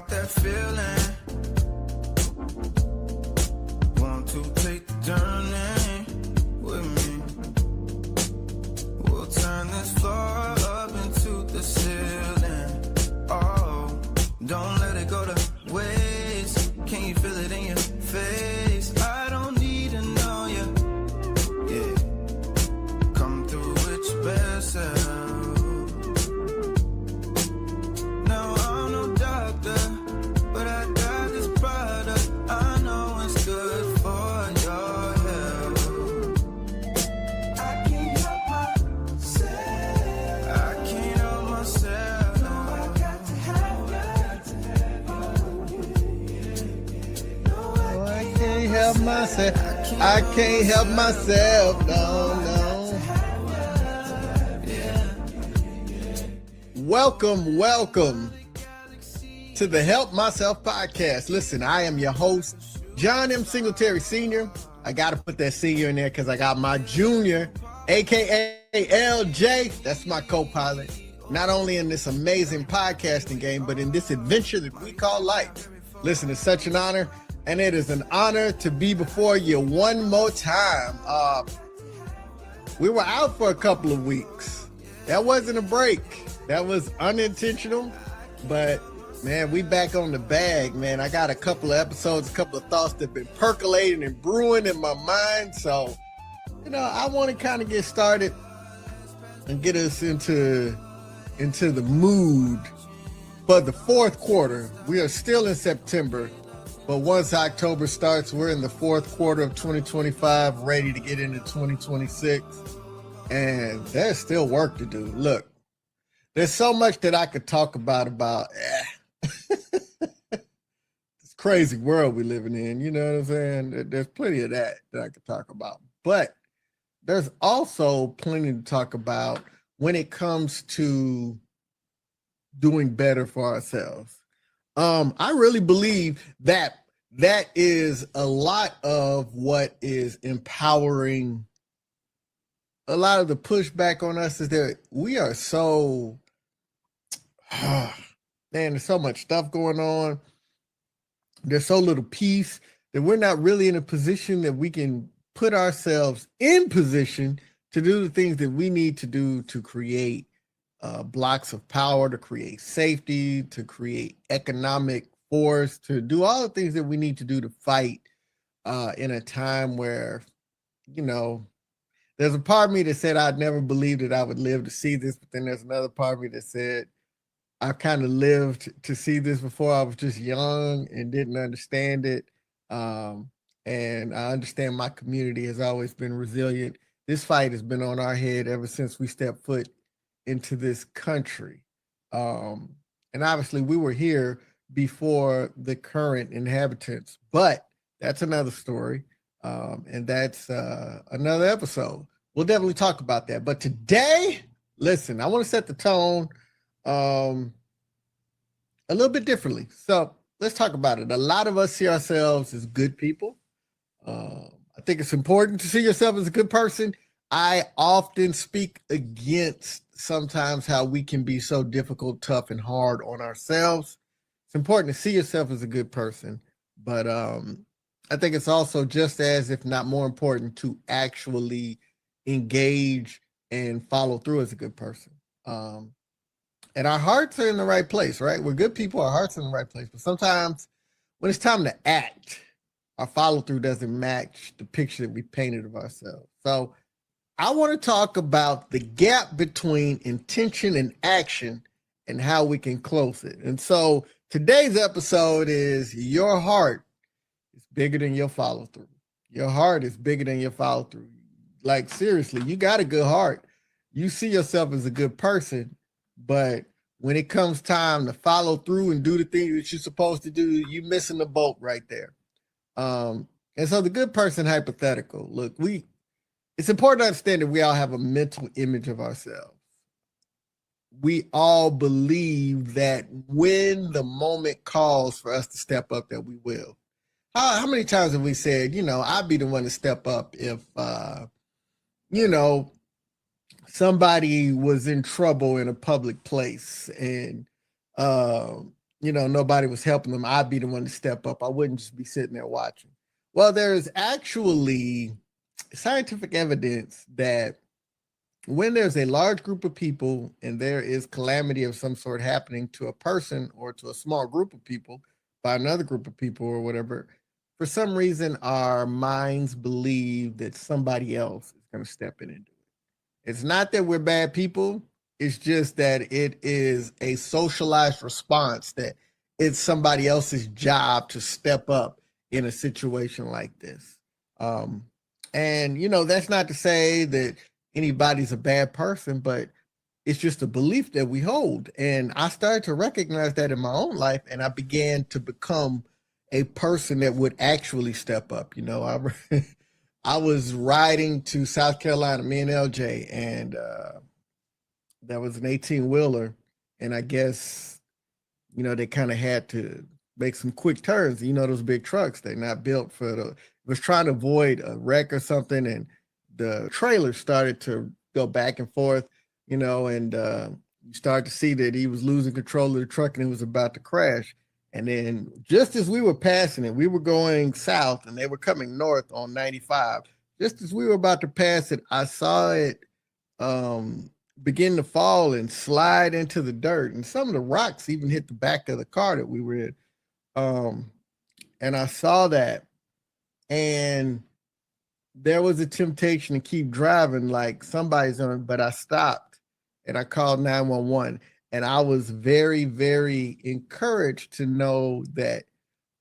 got that feeling. Want to take the journey with me. We'll turn this floor up into the ceiling. Oh, don't let it go to waste. Can you feel it in your face? I don't need to know you. Yeah, come through with your best self. No, I'm no doctor, but I got this product. I know it's good for your health. I can't help myself. I can't help myself. No, I got to have you. No, I can't help myself. I can't help myself. No. Welcome to the Help Myself podcast. Listen, I am your host, John M. Singletary Sr. I got to put that senior in there because I got my junior, aka LJ. That's my co-pilot. Not only in this amazing podcasting game, but in this adventure that we call life. Listen, it's such an honor, and it is an honor to be before you one more time. We were out for a couple of weeks. That wasn't a break. That was unintentional, but man, we back on the bag, man. I got a couple of episodes, a couple of thoughts that have been percolating and brewing in my mind. So, I want to kind of get started and get us into the mood for the fourth quarter. We are still in September, but once October starts, we're in the fourth quarter of 2025, ready to get into 2026. And there's still work to do. Look, there's so much that I could talk about this crazy world we're living in. You know what I'm saying? There's plenty of that I could talk about. But there's also plenty to talk about when it comes to doing better for ourselves. I really believe that is a lot of what is empowering. A lot of the pushback on us is that we are so, man, there's so much stuff going on. There's so little peace that we're not really in a position that we can put ourselves in position to do the things that we need to do to create blocks of power, to create safety, to create economic force, to do all the things that we need to do to fight in a time where, there's a part of me that said I'd never believed that I would live to see this, but then there's another part of me that said I've kind of lived to see this before. I was just young and didn't understand it. And I understand my community has always been resilient. This fight has been on our head ever since we stepped foot into this country. And obviously we were here before the current inhabitants, but that's another story. And that's another episode. We'll definitely talk about that. But today, listen, I want to set the tone a little bit differently. So let's talk about it. A lot of us see ourselves as good people. I think it's important to see yourself as a good person. I often speak against sometimes how we can be so difficult, tough, and hard on ourselves. It's important to see yourself as a good person. But I think it's also just as, if not more important, to actually engage and follow through as a good person. And our hearts are in the right place, right? We're good people, our hearts are in the right place. But sometimes when it's time to act, our follow through doesn't match the picture that we painted of ourselves. So I want to talk about the gap between intention and action and how we can close it. And so today's episode is your heart is bigger than your follow through. Your heart is bigger than your follow through. Like, seriously, you got a good heart. You see yourself as a good person, but when it comes time to follow through and do the things that you're supposed to do, you're missing the boat right there. And so the good person hypothetical, look, it's important to understand that we all have a mental image of ourselves. We all believe that when the moment calls for us to step up, that we will. How many times have we said, I'd be the one to step up if, somebody was in trouble in a public place and nobody was helping them, I'd be the one to step up. I wouldn't just be sitting there watching. Well, there's actually scientific evidence that when there's a large group of people and there is calamity of some sort happening to a person or to a small group of people by another group of people or whatever, for some reason, our minds believe that somebody else is going to step in and do it. It's not that we're bad people. It's just that it is a socialized response that it's somebody else's job to step up in a situation like this. And, that's not to say that anybody's a bad person, but it's just a belief that we hold. And I started to recognize that in my own life, and I began to become a person that would actually step up. I was riding to South Carolina, me and LJ, and that was an 18-wheeler. And I guess, they kind of had to make some quick turns. Those big trucks, they're not built was trying to avoid a wreck or something. And the trailer started to go back and forth, and you start to see that he was losing control of the truck and it was about to crash. And then just as we were passing it, we were going south and they were coming north on 95. Just as we were about to pass it, I saw it begin to fall and slide into the dirt. And some of the rocks even hit the back of the car that we were in. And I saw that. And there was a temptation to keep driving like somebody's on it, but I stopped and I called 911. And I was very, very encouraged to know that.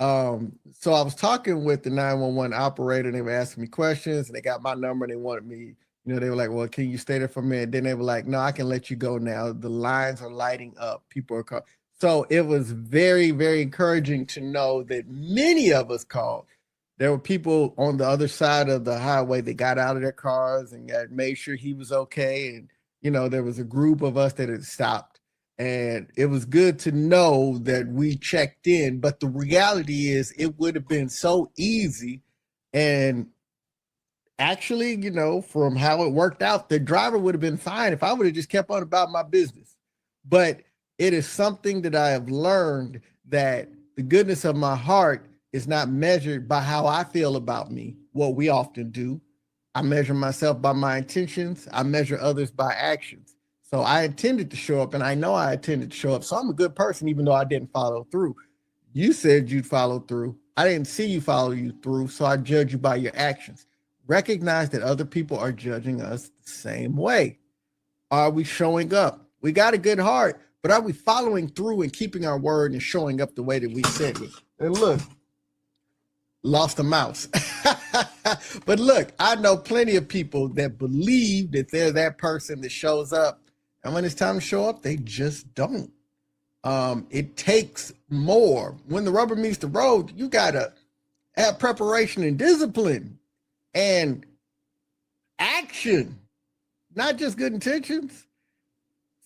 So I was talking with the 911 operator, and they were asking me questions, and they got my number, and they wanted me, they were like, well, can you stay there for a minute? Then they were like, no, I can let you go now. The lines are lighting up. People are calling. So it was very, very encouraging to know that many of us called. There were people on the other side of the highway that got out of their cars and made sure he was okay. And, there was a group of us that had stopped. And it was good to know that we checked in. But the reality is it would have been so easy. And actually, from how it worked out, the driver would have been fine if I would have just kept on about my business. But it is something that I have learned, that the goodness of my heart is not measured by how I feel about me, what we often do. I measure myself by my intentions. I measure others by actions. So I intended to show up, and I know I intended to show up. So I'm a good person, even though I didn't follow through. You said you'd follow through. I didn't see you follow you through, so I judge you by your actions. Recognize that other people are judging us the same way. Are we showing up? We got a good heart, but are we following through and keeping our word and showing up the way that we said it? And look, lost a mouse. But look, I know plenty of people that believe that they're that person that shows up. And when it's time to show up, they just don't. It takes more. When the rubber meets the road, you got to have preparation and discipline and action, not just good intentions.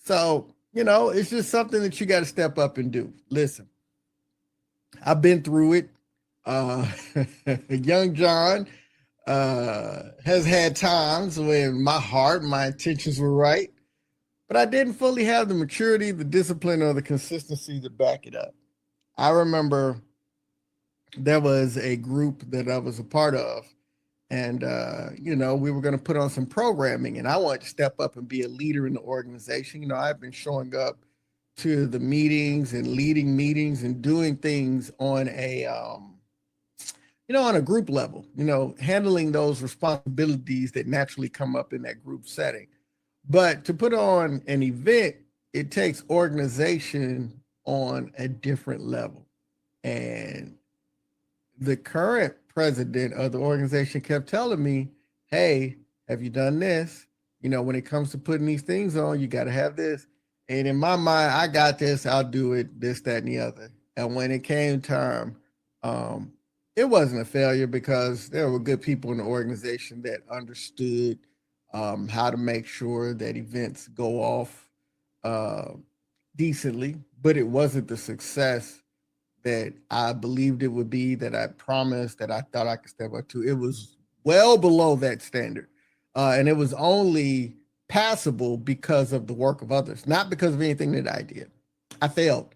So, it's just something that you got to step up and do. Listen, I've been through it. Young John has had times when my heart, my intentions were right, but I didn't fully have the maturity, the discipline, or the consistency to back it up. I remember there was a group that I was a part of, and, we were going to put on some programming, and I wanted to step up and be a leader in the organization. I've been showing up to the meetings and leading meetings and doing things on a, on a group level, handling those responsibilities that naturally come up in that group setting. But to put on an event, it takes organization on a different level. And the current president of the organization kept telling me, hey, have you done this? When it comes to putting these things on, you got to have this. And in my mind, I got this, I'll do it, this, that, and the other. And when it came time, it wasn't a failure because there were good people in the organization that understood how to make sure that events go off decently, but it wasn't the success that I believed it would be, that I promised, that I thought I could step up to. It was well below that standard. And it was only passable because of the work of others, not because of anything that I did. I failed.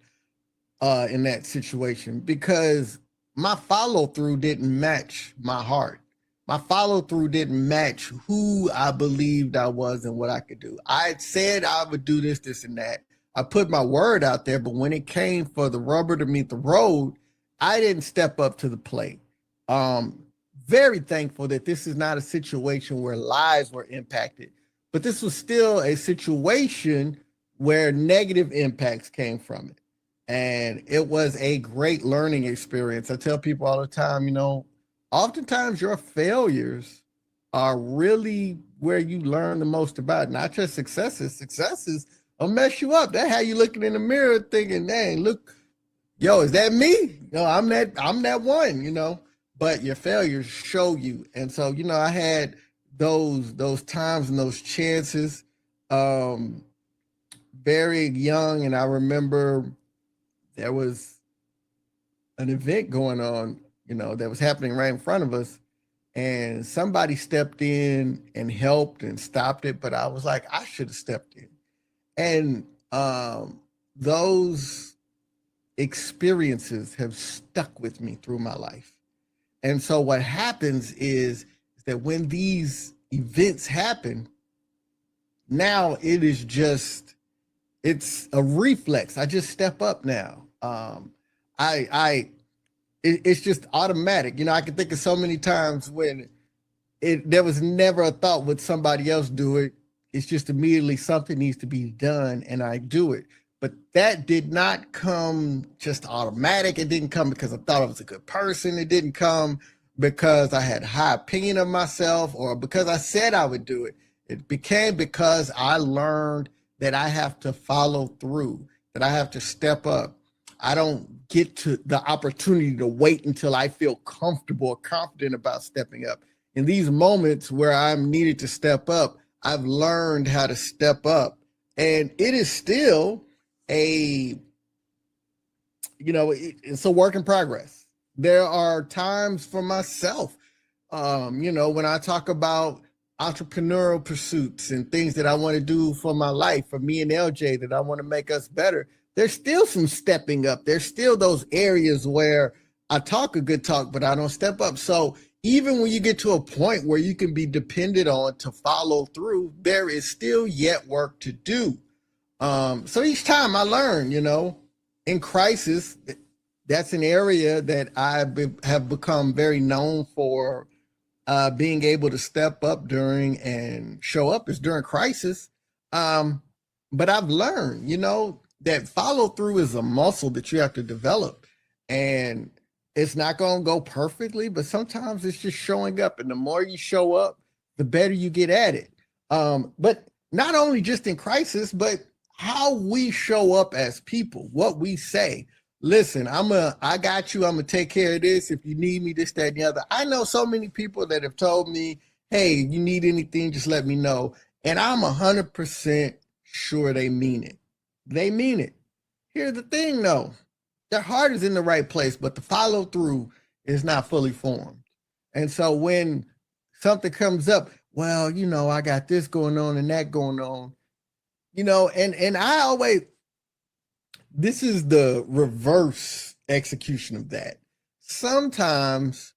in that situation because my follow through didn't match my heart. My follow through didn't match who I believed I was and what I could do. I said I would do this, this, and that. I put my word out there, but when it came for the rubber to meet the road, I didn't step up to the plate. Very thankful that this is not a situation where lives were impacted, but this was still a situation where negative impacts came from it. And it was a great learning experience. I tell people all the time, oftentimes your failures are really where you learn the most about, not just successes. Successes will mess you up. That's how you looking in the mirror thinking, dang, look, yo, is that me? I'm that one, but your failures show you. And so, I had those times and those chances, very young. And I remember there was an event going on, that was happening right in front of us. And somebody stepped in and helped and stopped it. But I was like, I should have stepped in. And those experiences have stuck with me through my life. And so what happens is that when these events happen, now it's a reflex. I just step up now. It's just automatic. I can think of so many times when there was never a thought, would somebody else do it? It's just immediately something needs to be done and I do it. But that did not come just automatic. It didn't come because I thought I was a good person. It didn't come because I had high opinion of myself or because I said I would do it. It became because I learned that I have to follow through, that I have to step up. I don't get to the opportunity to wait until I feel comfortable or confident about stepping up. In these moments where I'm needed to step up, I've learned how to step up. And it is still it's a work in progress. There are times for myself, when I talk about entrepreneurial pursuits and things that I want to do for my life, for me and LJ, that I want to make us better. There's still some stepping up. There's still those areas where I talk a good talk, but I don't step up. So even when you get to a point where you can be depended on to follow through, there is still yet work to do. So each time I learn, in crisis, that's an area that I have become very known for, being able to step up during and show up is during crisis. But I've learned, that follow through is a muscle that you have to develop, and it's not going to go perfectly, but sometimes it's just showing up. And the more you show up, the better you get at it. But not only just in crisis, but how we show up as people, what we say. Listen, I got you. I'm going to take care of this. If you need me, this, that, and the other. I know so many people that have told me, hey, you need anything, just let me know. And I'm 100% sure they mean it. They mean it. Here's the thing, though. Their heart is in the right place, but the follow through is not fully formed. And so when something comes up, well, I got this going on and that going on, and I always, this is the reverse execution of that. Sometimes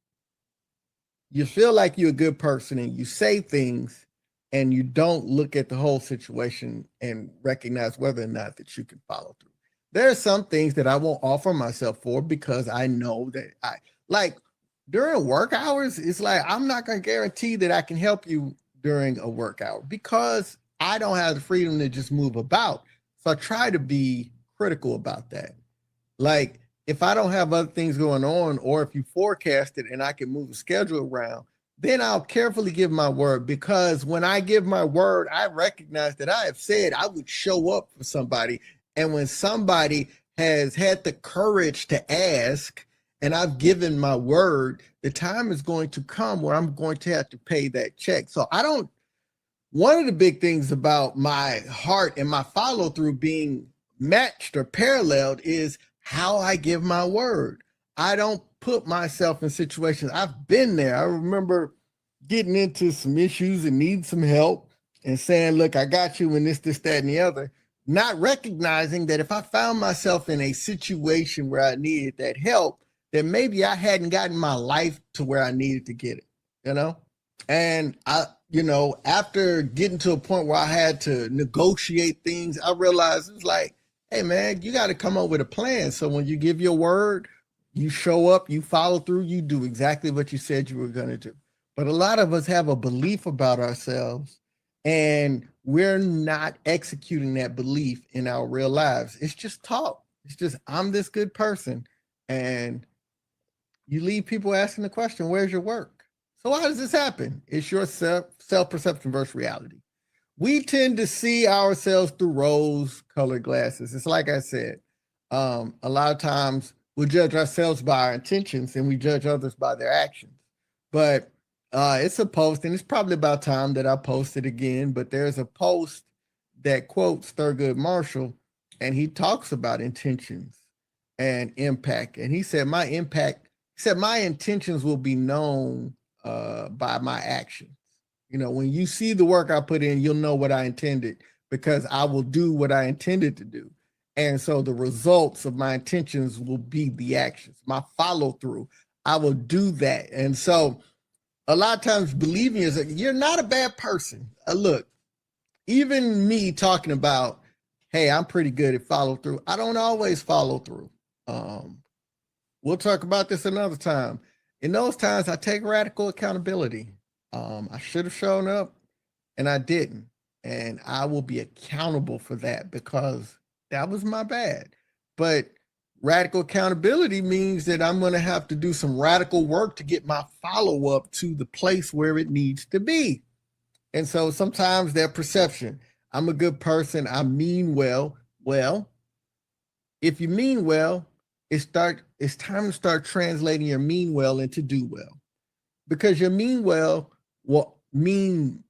you feel like you're a good person and you say things and you don't look at the whole situation and recognize whether or not that you can follow through. There are some things that I won't offer myself for because I know that during work hours, it's like, I'm not going to guarantee that I can help you during a work hour because I don't have the freedom to just move about. So I try to be critical about that. Like if I don't have other things going on, or if you forecast it and I can move the schedule around, then I'll carefully give my word, because when I give my word, I recognize that I have said I would show up for somebody. And when somebody has had the courage to ask, and I've given my word, the time is going to come where I'm going to have to pay that check. So one of the big things about my heart and my follow through being matched or paralleled is how I give my word. I don't put myself in situations. I've been there. I remember getting into some issues and needing some help and saying, look, I got you in this, that, and the other. not recognizing that if I found myself in a situation where I needed that help, then maybe I hadn't gotten my life to where I needed to get it, you know? And after getting to a point where I had to negotiate things, I realized it's like, hey man, you got to come up with a plan. So when you give your word, you show up, you follow through, you do exactly what you said you were going to do. But a lot of us have a belief about ourselves and we're not executing that belief in our real lives. It's just talk. It's just, I'm this good person. And you leave people asking the question, where's your work? So how does this happen? It's your self-perception versus reality. We tend to see ourselves through rose-colored glasses. It's like I said, a lot of times we judge ourselves by our intentions and we judge others by their actions. But it's a post, and it's probably about time that I post it again, but there's a post that quotes Thurgood Marshall, and he talks about intentions and impact. And he said, my intentions will be known by my actions. When you see the work I put in, you'll know what I intended because I will do what I intended to do. And so the results of my intentions will be the actions, my follow through. I will do that. And so a lot of times believing is that you're not a bad person. Look, even me talking about, hey, I'm pretty good at follow through. I don't always follow through. We'll talk about this another time. In those times, I take radical accountability. I should have shown up and I didn't. And I will be accountable for that because that was my bad. But radical accountability means that I'm going to have to do some radical work to get my follow-up to the place where it needs to be. And so sometimes that perception, I'm a good person, I mean well. Well, if you mean well, it's time to start translating your mean well into do well. Because your mean well will mean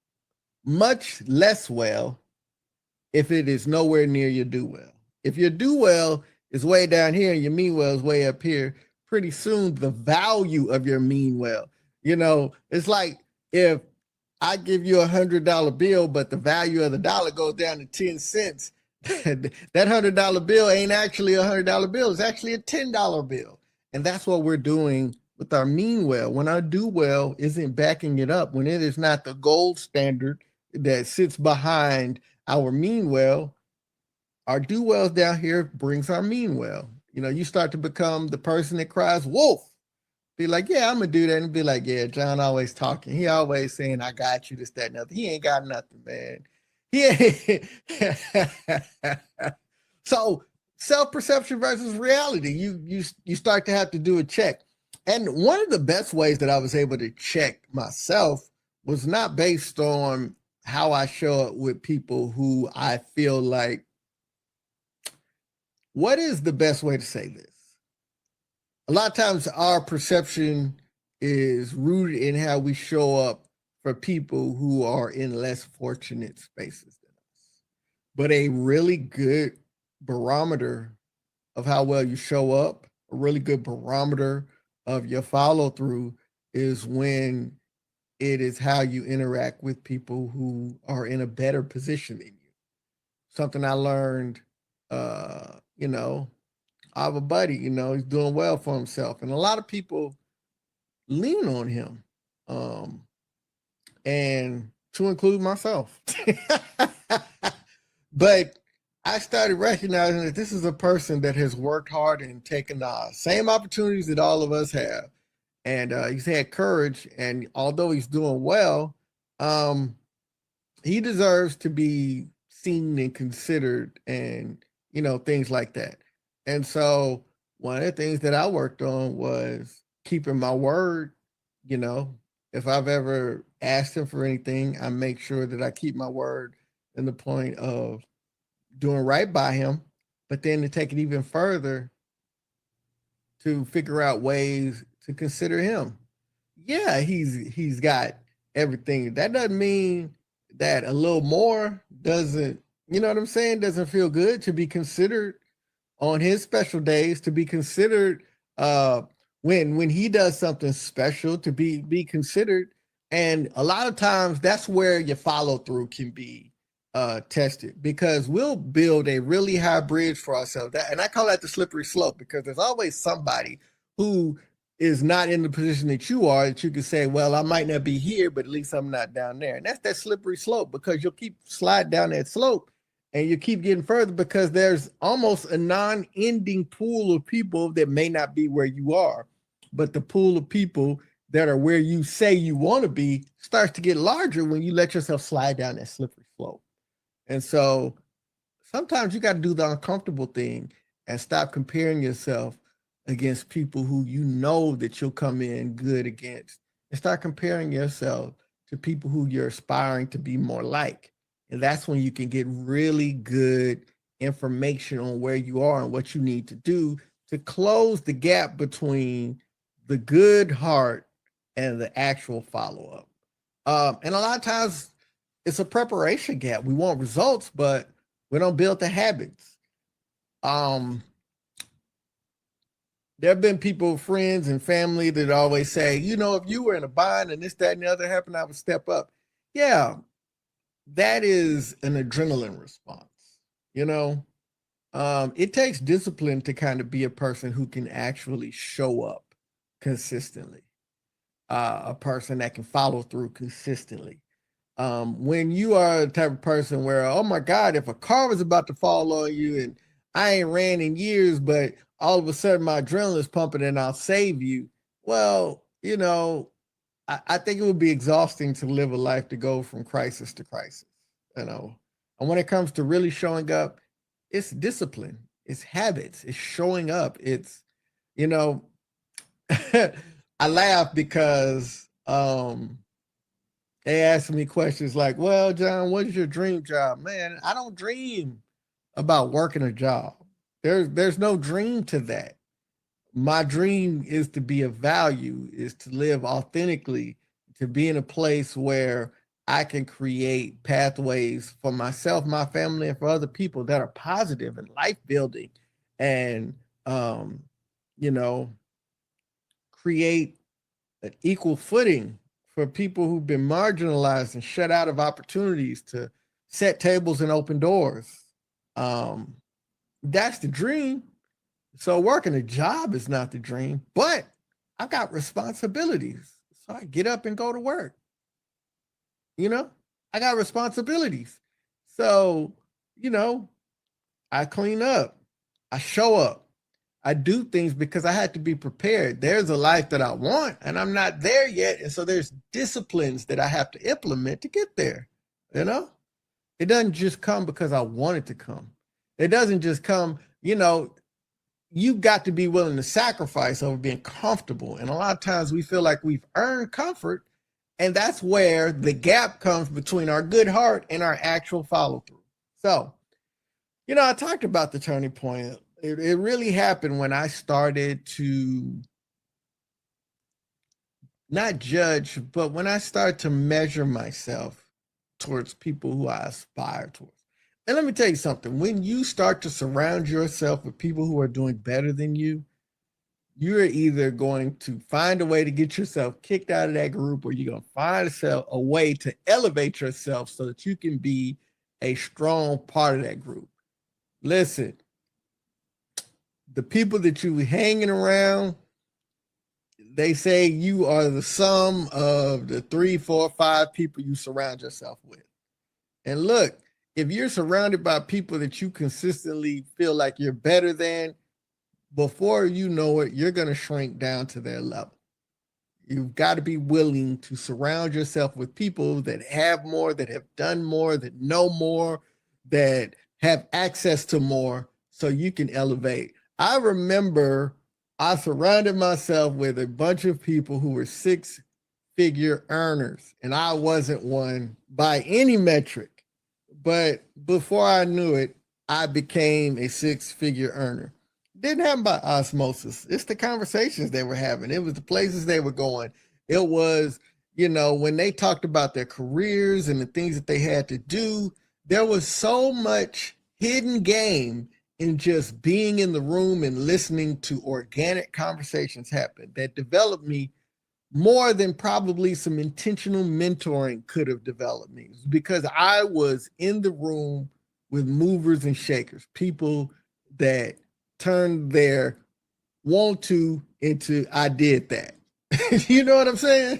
much less well if it is nowhere near your do well. If your do well is way down here and your mean well is way up here, pretty soon the value of your mean well, it's like if I give you $100 bill, but the value of the dollar goes down to 10 cents, that $100 bill ain't actually a $100 bill. It's actually a $10 bill. And that's what we're doing with our mean well. When our do well isn't backing it up, when it is not the gold standard that sits behind our mean well, our do wells down here brings our mean well. You start to become the person that cries wolf. Be like, yeah, I'm gonna do that, and be like, yeah, John always talking. He always saying, I got you, this, that, and other. He ain't got nothing, man. He ain't. So self-perception versus reality. You start to have to do a check. And one of the best ways that I was able to check myself was not based on how I show up with people who I feel like, what is the best way to say this? A lot of times our perception is rooted in how we show up for people who are in less fortunate spaces than us. But a really good barometer of how well you show up, a really good barometer of your follow through is when it is how you interact with people who are in a better position than you. Something I learned, I have a buddy, he's doing well for himself. And a lot of people lean on him, and to include myself. But I started recognizing that this is a person that has worked hard and taken the same opportunities that all of us have. And he's had courage. And although he's doing well, he deserves to be seen and considered and, things like that. And so one of the things that I worked on was keeping my word. If I've ever asked him for anything, I make sure that I keep my word in the point of doing right by him, but then to take it even further to figure out ways to consider him. Yeah, he's got everything. That doesn't mean that a little more doesn't, doesn't feel good to be considered on his special days, to be considered when he does something special, to be considered. And a lot of times that's where your follow through can be tested, because we'll build a really high bridge for ourselves. And I call that the slippery slope, because there's always somebody who is not in the position that you are, that you can say, well, I might not be here, but at least I'm not down there. And that's that slippery slope, because you'll keep sliding down that slope and you keep getting further, because there's almost a non-ending pool of people that may not be where you are, but the pool of people that are where you say you want to be starts to get larger when you let yourself slide down that slippery slope. And so sometimes you got to do the uncomfortable thing and stop comparing yourself against people who you know that you'll come in good against, and start comparing yourself to people who you're aspiring to be more like. And that's when you can get really good information on where you are and what you need to do to close the gap between the good heart and the actual follow-up. And a lot of times it's a preparation gap. We want results, but we don't build the habits. There have been people, friends and family, that always say, you know, if you were in a bind and this, that, and the other happened, I would step up. Yeah, that is an adrenaline response. You know, it takes discipline to kind of be a person who can actually show up consistently, a person that can follow through consistently. When you are the type of person where, oh my God, if a car was about to fall on you and I ain't ran in years, but all of a sudden my adrenaline is pumping and I'll save you. Well, you know, I think it would be exhausting to live a life to go from crisis to crisis, you know. And when it comes to really showing up, it's discipline, it's habits, it's showing up. It's, you know, I laugh because they ask me questions like, well, John, what is your dream job? Man, I don't dream about working a job. There's no dream to that. My dream is to be of value, is to live authentically, to be in a place where I can create pathways for myself, my family, and for other people that are positive and life building, and you know, create an equal footing for people who've been marginalized and shut out of opportunities, to set tables and open doors. That's the dream. So working a job is not the dream, but I've got responsibilities. So I get up and go to work. You know, I got responsibilities. So, you know, I clean up, I show up, I do things because I had to be prepared. There's a life that I want and I'm not there yet. And so there's disciplines that I have to implement to get there. You know, it doesn't just come because I want it to come. It doesn't just come, you know, you got to be willing to sacrifice over being comfortable. And a lot of times we feel like we've earned comfort. And that's where the gap comes between our good heart and our actual follow through. So, you know, I talked about the turning point. It really happened when I started to not judge, but when I started to measure myself towards people who I aspire towards. And let me tell you something, when you start to surround yourself with people who are doing better than you, you're either going to find a way to get yourself kicked out of that group, or you're going to find a way to elevate yourself so that you can be a strong part of that group. Listen, the people that you hanging around, they say you are the sum of the 3, 4, 5 people you surround yourself with. And look, if you're surrounded by people that you consistently feel like you're better than, before you know it, you're going to shrink down to their level. You've got to be willing to surround yourself with people that have more, that have done more, that know more, that have access to more, so you can elevate. I remember I surrounded myself with a bunch of people who were 6-figure earners, and I wasn't one by any metric. But before I knew it, I became a 6-figure earner. Didn't happen by osmosis. It's the conversations they were having. It was the places they were going. It was, you know, when they talked about their careers and the things that they had to do, there was so much hidden game in just being in the room and listening to organic conversations happen that developed me more than probably some intentional mentoring could have developed me, because I was in the room with movers and shakers, people that turned their want to into I did that. You know what I'm saying?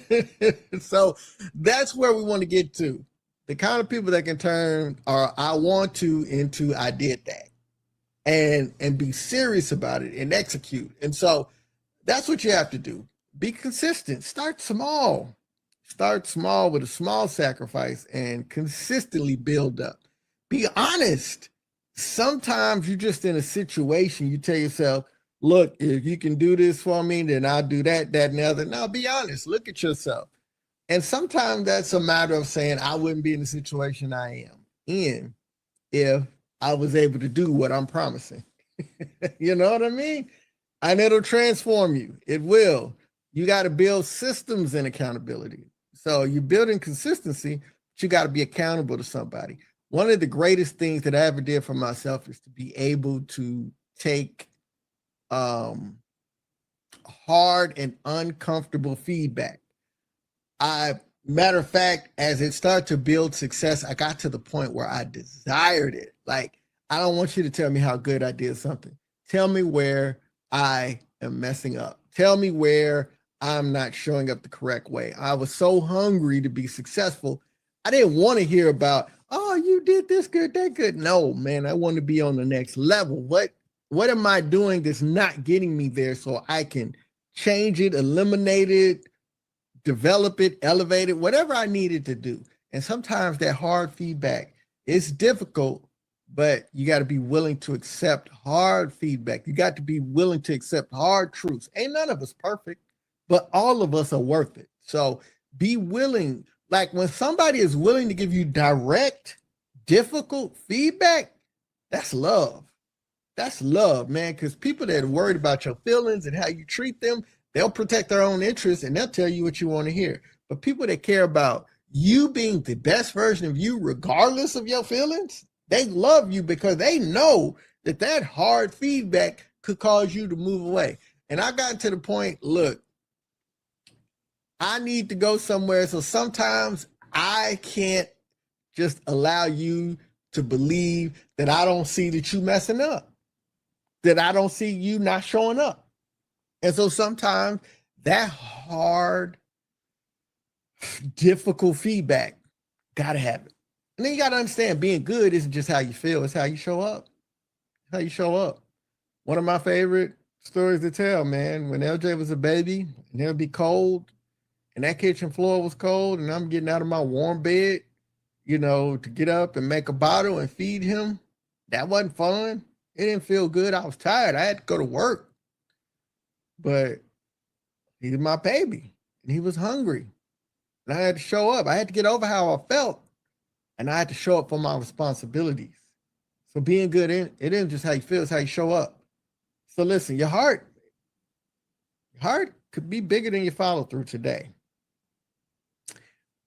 So that's where we want to get to. The kind of people that can turn our I want to into I did that, and be serious about it and execute. And so that's what you have to do. Be consistent. Start small. Start small with a small sacrifice and consistently build up. Be honest. Sometimes you're just in a situation, you tell yourself, look, if you can do this for me, then I'll do that, that, and the other. Now be honest. Look at yourself. And sometimes that's a matter of saying, I wouldn't be in the situation I am in if I was able to do what I'm promising. You know what I mean? And it'll transform you. It will. You got to build systems and accountability. So you're building consistency, but you got to be accountable to somebody. One of the greatest things that I ever did for myself is to be able to take hard and uncomfortable feedback. Matter of fact, as it started to build success, I got to the point where I desired it. Like, I don't want you to tell me how good I did something. Tell me where I am messing up. Tell me where I'm not showing up the correct way. I was so hungry to be successful. I didn't want to hear about, oh, you did this good, that good. No, man, I want to be on the next level. What am I doing that's not getting me there so I can change it, eliminate it, develop it, elevate it, whatever I needed to do. And sometimes that hard feedback is difficult, but you got to be willing to accept hard feedback. You got to be willing to accept hard truths. Ain't none of us perfect, but all of us are worth it. So be willing. Like, when somebody is willing to give you direct, difficult feedback, that's love. That's love, man. Because people that are worried about your feelings and how you treat them, they'll protect their own interests and they'll tell you what you want to hear. But people that care about you being the best version of you, regardless of your feelings, they love you because they know that that hard feedback could cause you to move away. And I got to the point, look, I need to go somewhere. So sometimes I can't just allow you to believe that I don't see that you messing up, that I don't see you not showing up. And so sometimes that hard, difficult feedback, gotta have it. And then you gotta understand, being good isn't just how you feel, it's how you show up. How you show up. One of my favorite stories to tell, man, when LJ was a baby and it'll be cold and that kitchen floor was cold and I'm getting out of my warm bed, you know, to get up and make a bottle and feed him, that wasn't fun. It didn't feel good. I was tired. I had to go to work. But he was my baby and he was hungry. And I had to show up. I had to get over how I felt. And I had to show up for my responsibilities. So being good, it isn't just how you feel, it's how you show up. So listen, your heart could be bigger than your follow through today.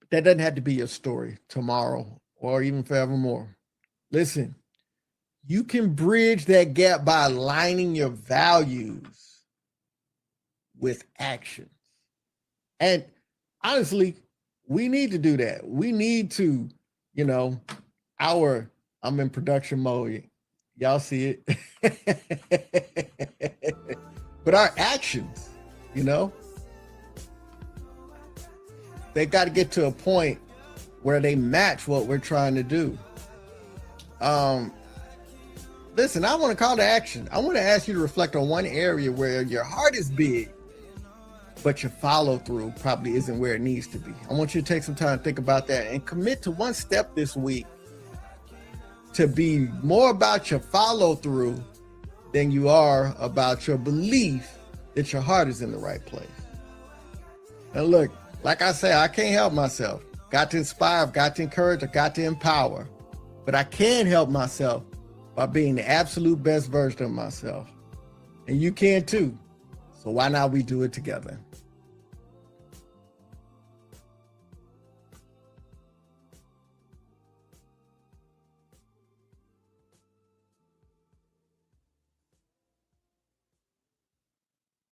But that doesn't have to be your story tomorrow or even forevermore. Listen, you can bridge that gap by aligning your values with actions. And honestly, we need to do that. We need to, you know, I'm in production mode. Y'all see it. But our actions, you know, they got to get to a point where they match what we're trying to do. Listen, I want to call to action. I want to ask you to reflect on one area where your heart is big, but your follow through probably isn't where it needs to be. I want you to take some time to think about that and commit to one step this week to be more about your follow through than you are about your belief that your heart is in the right place. And look, like I say, I can't help myself. Got to inspire, I've got to encourage, I've got to empower. But I can help myself by being the absolute best version of myself. And you can too. So why not we do it together?